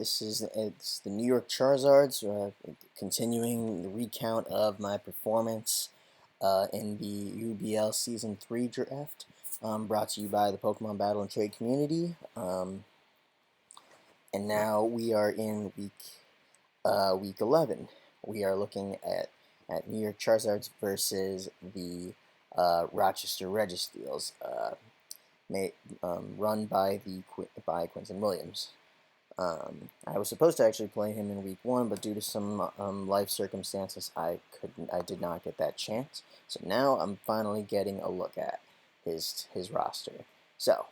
It's the New York Charizards, continuing the recount of my performance in the UBL Season 3 draft, brought to you by the Pokemon Battle and Trade community. And now we are in week 11. We are looking at New York Charizards versus the Rochester Registeels, run by by Quinton Williams. I was supposed to actually play him in week 1, but due to some life circumstances, I did not get that chance. So now I'm finally getting a look at his roster. So,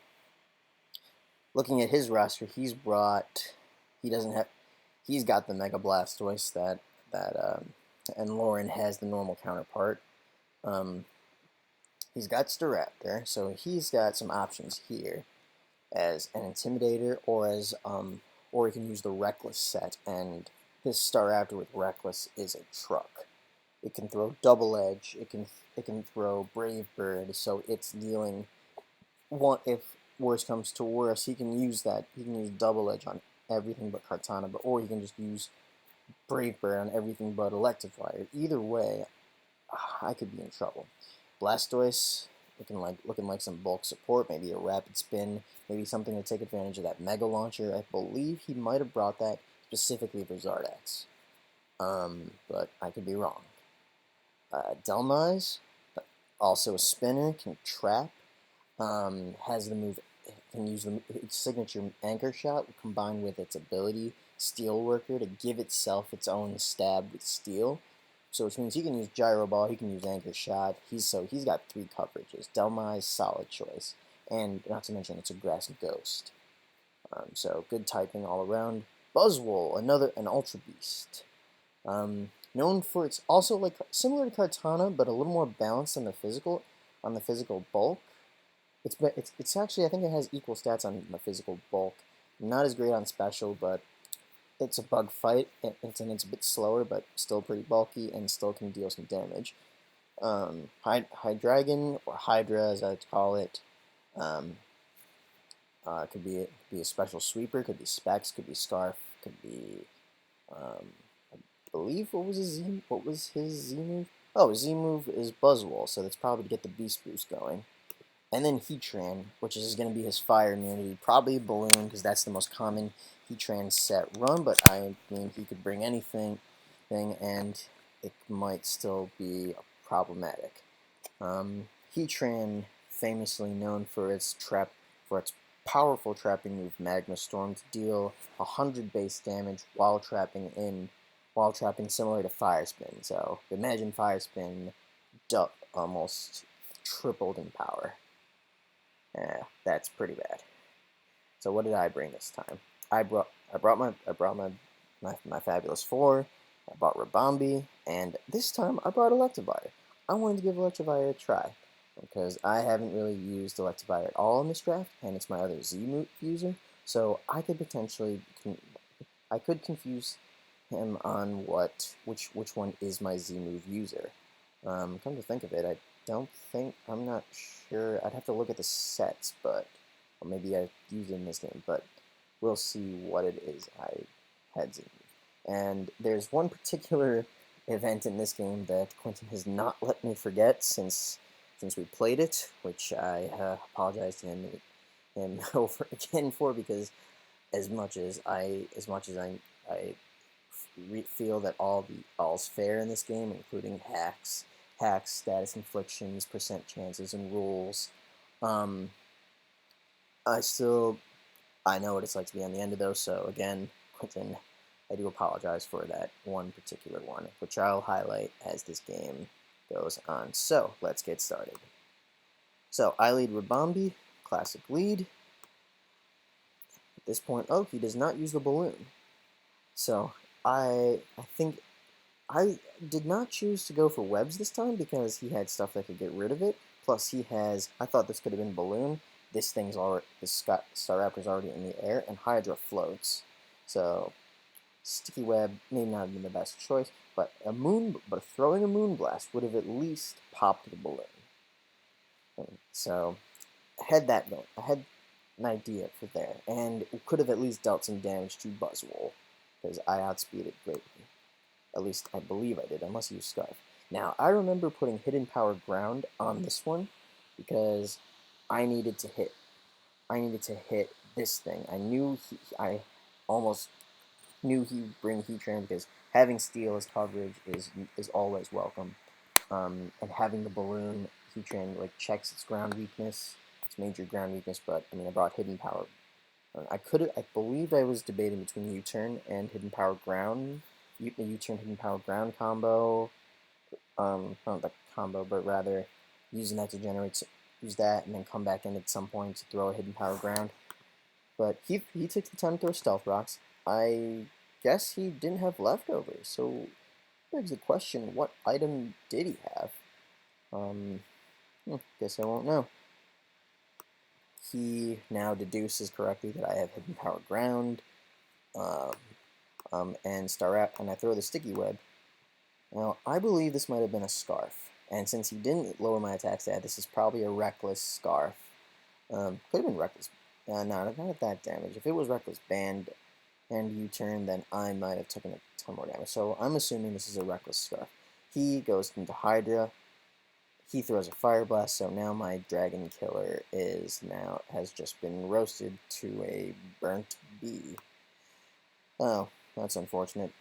looking at his roster, he doesn't have, he's got the Mega Blastoise and Lauren has the normal counterpart. He's got Staraptor, so he's got some options here as an Intimidator or you can use the Reckless set, and this Staraptor with Reckless is a truck. It can throw Double Edge, it can throw Brave Bird, so it's dealing one. If worse comes to worse, he can use Double Edge on everything but Kartana, or he can just use Brave Bird on everything but Electivire. Either way, I could be in trouble. Blastoise, looking like some bulk support, maybe a Rapid Spin, maybe something to take advantage of that Mega Launcher. I believe he might have brought that specifically for Zardax, but I could be wrong. Delmise, also a spinner, can trap, has the move, can use its signature Anchor Shot combined with its ability Steelworker to give itself its own stab with Steel. So which means he can use Gyro Ball, he can use Anchor Shot. He's got 3 coverages. Delmise, solid choice, and not to mention it's a Grass Ghost. So good typing all around. Buzzwole, an Ultra Beast. Known for its also like similar to Kartana, but a little more balanced on the physical bulk. It's actually, I think it has equal stats on the physical bulk. Not as great on special, but it's a bug fight, and it's a bit slower, but still pretty bulky, and still can deal some damage. Hydreigon, or Hydra as I like to call it, could be a special sweeper, could be Specs, could be Scarf, could be, I believe, what was his Z move? Oh, Z move is Buzzwole, so that's probably to get the Beast Boost going. And then Heatran, which is going to be his fire immunity, probably Balloon, because that's the most common Heatran set run, but I mean, he could bring anything, and it might still be problematic. Heatran, famously known for its powerful trapping move Magma Storm to deal 100 base damage while trapping similar to Fire Spin. So imagine Fire Spin almost tripled in power. That's pretty bad. So what did I bring this time? I brought my Fabulous 4. I brought Rabambi, and this time I brought Electivire. I wanted to give Electivire a try because I haven't really used Electivire at all in this draft, and it's my other Z user. So I could potentially confuse him on which one is my Z move user. Come to think of it, I'm not sure. I'd have to look at the sets, or maybe I used it in this game, but we'll see what it is I had Z move. And there's one particular event in this game that Quentin has not let me forget since we played it, which I apologize to him over again for, because as much as I feel that all's fair in this game, including hacks, status inflictions, percent chances, and rules, I know what it's like to be on the end of those. So again, Quentin, I do apologize for that one particular one, which I'll highlight as this game goes on. So let's get started. So I lead Rabambi, classic lead. At this point, he does not use the balloon. So I think I did not choose to go for webs this time because he had stuff that could get rid of it. Plus I thought this could have been balloon. This Staraptor's already in the air, and Hydra floats. So sticky web may not have been the best choice, but throwing a Moonblast would have at least popped the balloon. So I had that going. an idea for there, and it could have at least dealt some damage to Buzzwole, because I outspeeded greatly. At least I believe I did, unless you use Scarf. Now, I remember putting Hidden Power Ground on this one, because I needed to hit. I needed to hit this thing. I almost knew he'd bring Heatran, because having Steel as coverage is always welcome. And having the balloon Heatran like checks its ground weakness, its major ground weakness. But I mean, I brought Hidden Power. I believe I was debating between U-turn and Hidden Power Ground. U-turn Hidden Power Ground combo. Not the combo, but rather using that to use that and then come back in at some point to throw a Hidden Power Ground. But he took the time to throw Stealth Rocks. I guess he didn't have leftovers, so begs the question, what item did he have? Guess I won't know. He now deduces correctly that I have Hidden Power Ground, and and I throw the Sticky Web. Now, I believe this might have been a Scarf, and since he didn't lower my attack stat, this is probably a Reckless Scarf. Could have been Reckless. No, not at that damage. If it was Reckless Band and U-turn, then I might have taken a ton more damage. So I'm assuming this is a Reckless Scarf. He goes into Hydra. He throws a Fire Blast, so now my Dragon Killer has just been roasted to a burnt bee. Oh, that's unfortunate.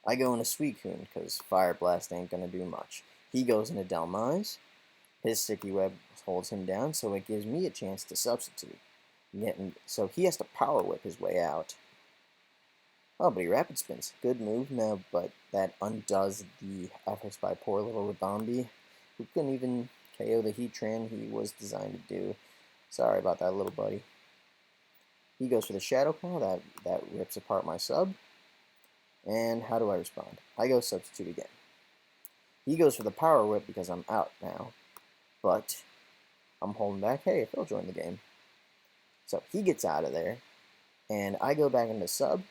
I go into Suicune, because Fire Blast ain't gonna do much. He goes into Delmise. His Sticky Web holds him down, so it gives me a chance to substitute. So he has to Power Whip his way out. Oh, but he Rapid Spins. Good move now, but that undoes the efforts by poor little Ribombee, who couldn't even KO the Heatran he was designed to do. Sorry about that, little buddy. He goes for the Shadow Claw. That rips apart my sub. And how do I respond? I go Substitute again. He goes for the Power Whip because I'm out now. But I'm holding back. Hey, Phil joined the game. So he gets out of there. And I go back into sub.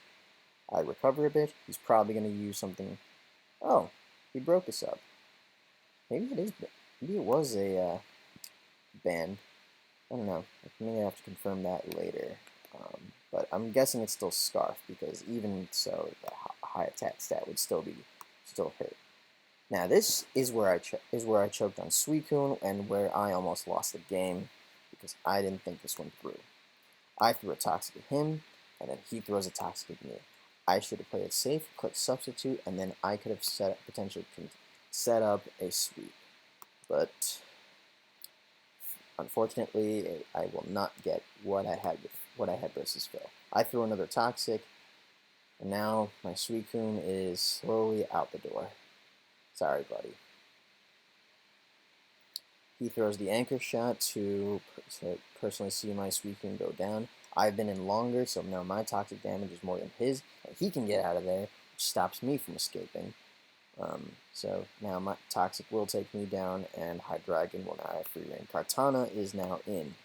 I recover a bit. He's probably going to use something. Oh, he broke the sub. Maybe it is. Maybe it was a band. I don't know. I may have to confirm that later. But I'm guessing it's still Scarf, because even so, the high attack stat would still hurt. Now this is where I choked on Suicune, and where I almost lost the game, because I didn't think this one through. I threw a Toxic at him, and then he throws a Toxic at me. I should have played it safe, clicked Substitute, and then I could have potentially set up a sweep. But unfortunately, I will not get what I had versus Phil. I threw another Toxic, and now my Suicune is slowly out the door. Sorry, buddy. He throws the Anchor Shot to personally see my Suicune go down. I've been in longer, so now my toxic damage is more than his, and he can get out of there, which stops me from escaping. So now my Toxic will take me down, and Hydreigon will now have free reign. Kartana is now in.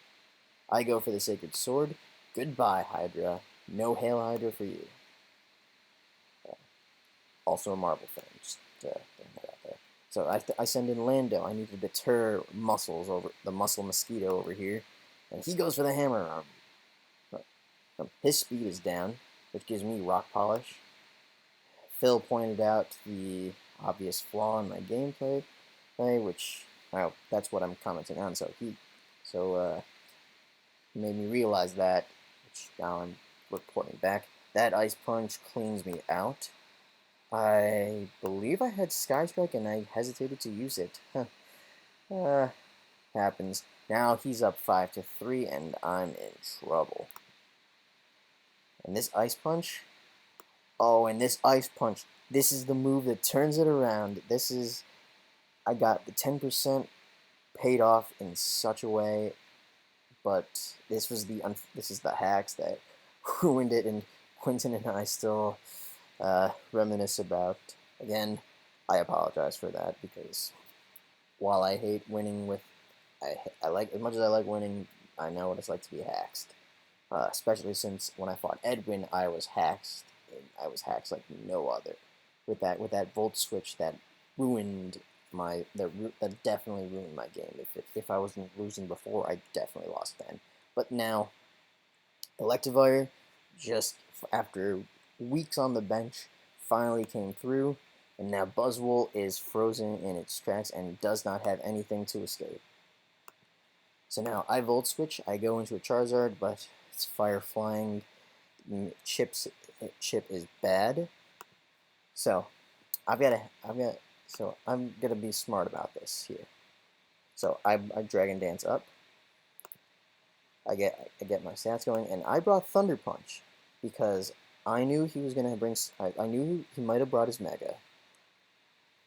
I go for the Sacred Sword. Goodbye, Hydra. No Hail Hydra for you. Also a Marble fan, just throwing that out there. So I send in Lando. I need to deter the Muscle Mosquito over here, and he goes for the Hammer Arm. His speed is down, which gives me Rock Polish. Phil pointed out the obvious flaw in my gameplay, which, well, that's what I'm commenting on. So he made me realize that, which now I'm reporting back. That Ice Punch cleans me out. I believe I had Sky Strike and I hesitated to use it. Happens. Now he's up 5-3 and I'm in trouble. And this Ice Punch. Oh, and this Ice Punch. This is the move that turns it around. I got the 10% paid off in such a way, but this is the hacks that ruined it, and Quentin and I still reminisce about. Again, I apologize for that, because while I hate winning I like, as much as I like winning, I know what it's like to be haxed. Especially since when I fought Edwin, I was haxed, and I was haxed like no other. With that Volt Switch that that definitely ruined my game. If I wasn't losing before, I definitely lost then. But now, Electivire, just after weeks on the bench, finally came through, and now Buzzwole is frozen in its tracks and does not have anything to escape. So now I Volt Switch, I go into a Charizard, but it's Fire Flying. Chip is bad. So I'm gonna be smart about this here. So I Dragon Dance up. I get my stats going, and I brought Thunder Punch because I knew he was gonna bring. I knew he might have brought his Mega.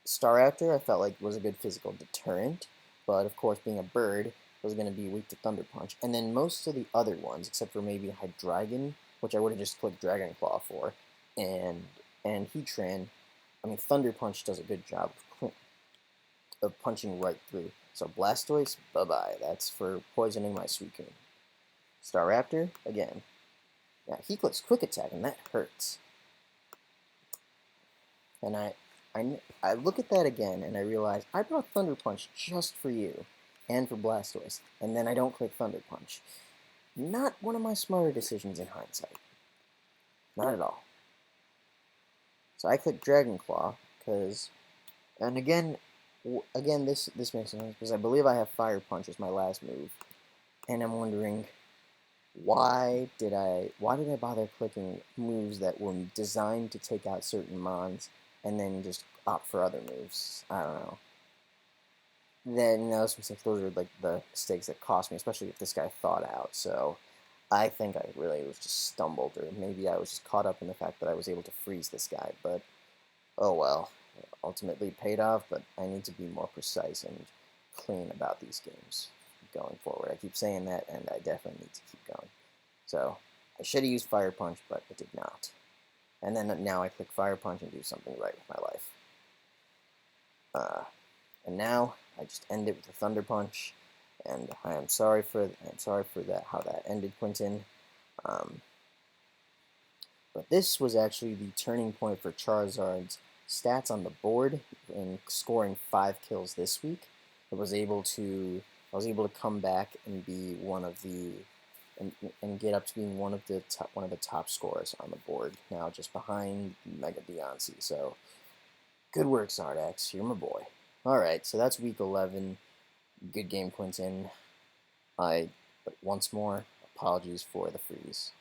Staraptor I felt like was a good physical deterrent, but of course being a bird was gonna be weak to Thunder Punch. And then most of the other ones, except for maybe Hydreigon, which I would have just clicked Dragon Claw for, and Heatran, I mean Thunder Punch does a good job of punching right through. So Blastoise, bye-bye. That's for poisoning my Suicune. Staraptor, again. Yeah, he clicks Quick Attack, and that hurts. And I look at that again, and I realize I brought Thunder Punch just for you, and for Blastoise, and then I don't click Thunder Punch. Not one of my smarter decisions in hindsight. Not at all. So I click Dragon Claw, because, and again, this makes sense, because I believe I have Fire Punch as my last move, and I'm wondering, why did I bother clicking moves that were designed to take out certain mons and then just opt for other moves? I don't know. Then those mistakes, those are like the mistakes that cost me, especially if this guy thought out. So I think I really was just stumbled, or maybe I was just caught up in the fact that I was able to freeze this guy. But oh well, it ultimately paid off. But I need to be more precise and clean about these games going forward. I keep saying that, and I definitely need to keep going. So I should have used Fire Punch, but I did not. And then now I click Fire Punch and do something right with my life. And now I just end it with a Thunder Punch, and I'm sorry for that how that ended, Quentin. But this was actually the turning point for Charizard's stats on the board in scoring 5 kills this week. I was able to come back and be one of the and get up to being one of the top scorers on the board now, just behind Mega Beyonce. So good work, Zardax. You're my boy. All right, so that's week 11. Good game, Quentin. But once more, apologies for the freeze.